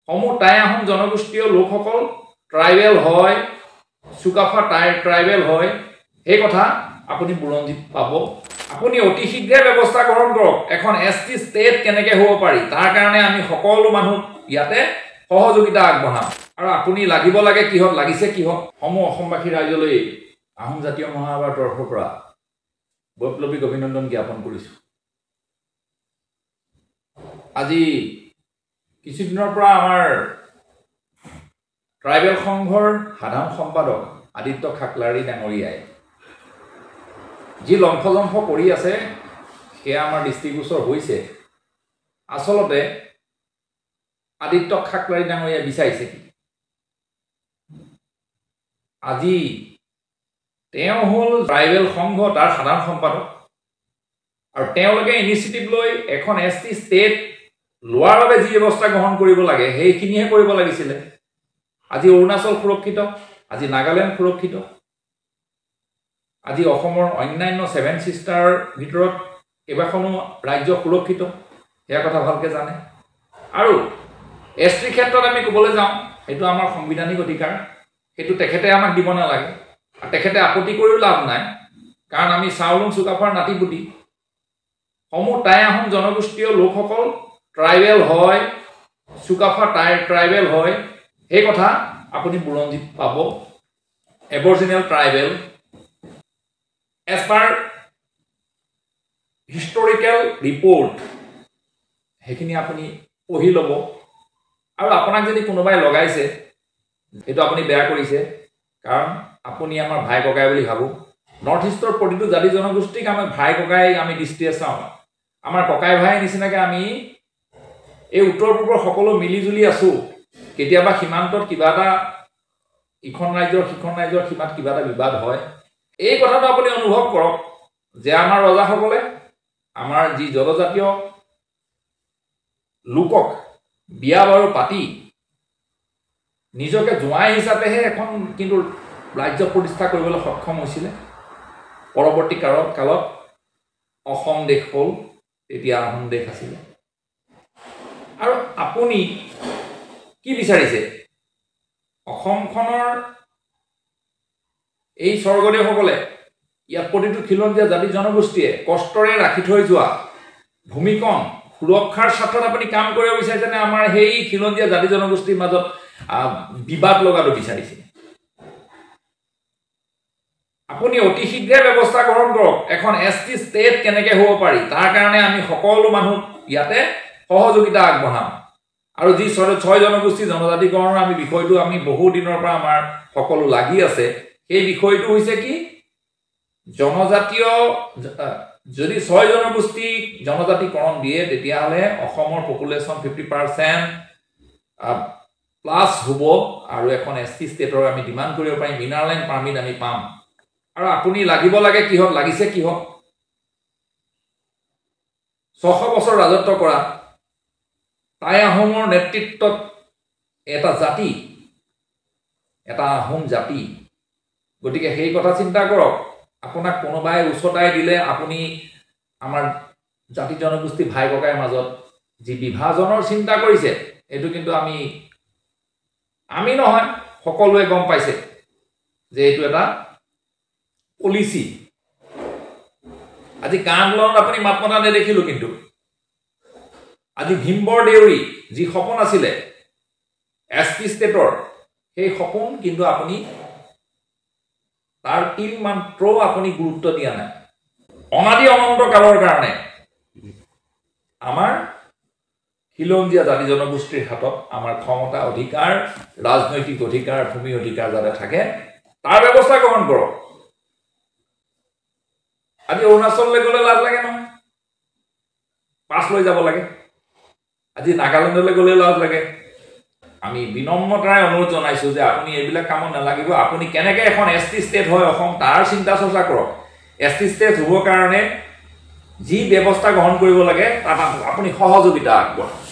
সমূহ টাই আহোম জনগোষ্ঠীয় লোকসকল ট্ৰাইবেল হয় চুকাফা ট্ৰাইবেল হয় এই কথা আপুনি বুৰঞ্জীত পাব আপুনি অতি শীঘ্ৰে ব্যৱস্থা গ্ৰহণ কৰক এখন এসটি ষ্টেট কেনেকৈ হ'ব পাৰি তাৰ কাৰণে আমি সকলো মানুহ ইয়াতে সহযোগিতা আগবঢ়াম আৰু আপুনি লাগিব লাগে কিহত লাগিছে কিহত সমূহ অসমবাসী ৰাইজলৈ আহোম জাতীয় মহাসভাৰ তৰফৰ পৰা বৈপ্লৱিক অভিনন্দন জ্ঞাপন কৰিছোঁ আজি কিছুদিনৰ পৰা আমাৰ ট্ৰাইবেল সংঘৰ সাধাৰণ সম্পাদক আদিত্য খাকলাৰী ডাঙৰীয়াই যি লম্ফজম্ফ কৰি আছে সেয়া আমাৰ দৃষ্টিগোচৰ হৈছে আচলতে আদিত্য খাকলাৰী ডাঙৰীয়াই বিচাৰিছে কি আজি তেওঁ হ'ল ট্ৰাইবেল সংঘ তাৰ সাধাৰণ সম্পাদক আৰু তেওঁলোকে ইনিচিয়েটিভ লৈ এখন এসটি ষ্টেট লোৱাৰ বাবে যি ব্যৱস্থা গ্ৰহণ কৰিব লাগে সেইখিনিহে কৰিব লাগিছিলে আজি অৰুণাচল সুৰক্ষিত আজি নাগালেণ্ড সুৰক্ষিত আজি অসমৰ অন্যান্য 7 সিষ্টাৰ ভিতৰত কেইবাখনো ৰাজ্য সুৰক্ষিত সেয়া কথা ভালকৈ জানে আৰু এসটি ক্ষেত্ৰত আমি ক'বলৈ যাওঁ সেইটো আমাৰ সাংবিধানিক অধিকাৰ সেইটো তেখেতে আমাক দিব নালাগে আৰু তেখেতে আপত্তি কৰিও লাভ নাই কাৰণ আমি চাউলুং চুকাফাৰ নাতিপুতি সমূহ টাই আহোম জনগোষ্ঠীয় লোকসকল ট্ৰাইবেল হয় চুকাফা ট্ৰাইবেল হয় এই কথা আপুনি বুৰঞ্জীত পাব aboriginal tribal as per historical report হেখিনি আপুনি পঢ়ি ল'ব আৰু আপোনাক যদি কোনোবাই লগাইছে এটো আপুনি বেয়া কৰিছে কাৰণ আপুনি আমাৰ ভাই ককাই বুলি ভাবো নৰ্থ ইষ্টৰ প্ৰতিটো জাতি জনগোষ্ঠীক আমাৰ ভাই ককাই আমি দৃষ্টিৰে চাওঁ আমাৰ ককাই ভাই নিচিনাকৈ আমি এই উত্তৰ পূৰ্বৰ সকলো মিলিজুলি আছো কেতিয়াবা সীমান্তত কিবা এটা ইখন ৰাজ্যৰ সিখন ৰাজ্যৰ সীমাত কিবা এটা বিবাদ হয় এই কথাটো আপুনি অনুভৱ কৰক যে আমাৰ ৰজাসকলে আমাৰ যি জনজাতীয় লোকক বিয়া বাৰু পাতি নিজকে জোৱাই হিচাপেহে এখন কিন্তু ৰাজ্য প্ৰতিষ্ঠা কৰিবলৈ সক্ষম হৈছিলে পৰৱৰ্তী কালত অসম দেশ হ'ল তেতিয়া আহোম দেশ আছিলে আৰু আপুনি কি বিচাৰিছে অসমখনৰ এই স্বৰ্গদেউসকলে ইয়াত প্ৰতিটো খিলঞ্জীয়া জাতি জনগোষ্ঠীয়ে কষ্টৰে ৰাখি থৈ যোৱা ভূমিকণ সুৰক্ষাৰ স্বাৰ্থত আপুনি কাম কৰিব বিচাৰিছেনে আমাৰ সেই খিলঞ্জীয়া জাতি জনগোষ্ঠীৰ মাজত বিবাদ লগাটো বিচাৰিছে আপুনি অতি শীঘ্ৰে ব্যৱস্থা গ্ৰহণ কৰক এখন এসটি ষ্টেট কেনেকৈ হ'ব পাৰি তাৰ কাৰণে আমি সকলো মানুহ ইয়াতে সহযোগিতা আগবঢ়াম আৰু যি 6 জনগোষ্ঠী জনজাতিকৰণৰ আমি বিষয়টো আমি বহু দিনৰ পৰা আমাৰ সকলো লাগি আছে এই বিষয়টো হৈছে কি জনজাতীয় যদি 6 জনগোষ্ঠী জনজাতিকৰণ দিয়ে তেতিয়াহলে অসমৰ পপুলেশন 50% প্লাস হ'ব আৰু এখন এসটি ষ্টেটৰ আমি ডিমান্ড কৰিব পাৰিম ইনাৰলাইন পাৰমিট আমি পাম আৰু আপুনি লাগিব লাগে কিহত লাগিছে কিহত 600 বছৰ ৰাজত্ব কৰা টাই আহোমৰ নেতৃত্বত এটা জাতি এটা আহোম জাতি গতিকে সেই কথা চিন্তা কৰক আপোনাক কোনোবাই উছটাই দিলে আপুনি আমাৰ জাতি জনগোষ্ঠী ভাই ককাইৰ মাজত যি বিভাজনৰ চিন্তা কৰিছে এটো কিন্তু আমি নহয় সকলোৱে গম পাইছে যে এটো এটা পলিসি আজি কামলত আপুনি মাতমতা নেদেখিলো কিন্তু আজি ভীমবৰ দেউৰী যি সপোন আছিলে এসটি ষ্টেটৰ সেই সপোন কিন্তু আপুনি তাৰ তিল মাত্ৰ আপুনি গুৰুত্ব দিয়া নাই অনাদি অনন্ত কালৰ কাৰণে আমাৰ খিলঞ্জীয়া জাতি জনগোষ্ঠীৰ হাতত আমাৰ ক্ষমতা অধিকাৰ ৰাজনৈতিক অধিকাৰ ভূমি অধিকাৰ যাতে থাকে তাৰ ব্যৱস্থা গ্ৰহণ কৰক আজি অৰুণাচললৈ গ'লে লাজ লাগে নহয় পাছ লৈ যাব লাগে আজি নাগালেণ্ডলৈ গ'লে লাজ লাগে আমি বিনম্ৰতাৰে অনুৰোধ জনাইছো যে আপুনি এইবিলাক কামত নালাগিব আপুনি কেনেকৈ এখন এসটি ষ্টেট হয় অসম তাৰ চিন্তা চৰ্চা কৰক এসটি ষ্টেট হ'বৰ কাৰণে যি ব্যৱস্থা গ্ৰহণ কৰিব লাগে তাত আপুনি সহযোগিতা আগবঢ়াওক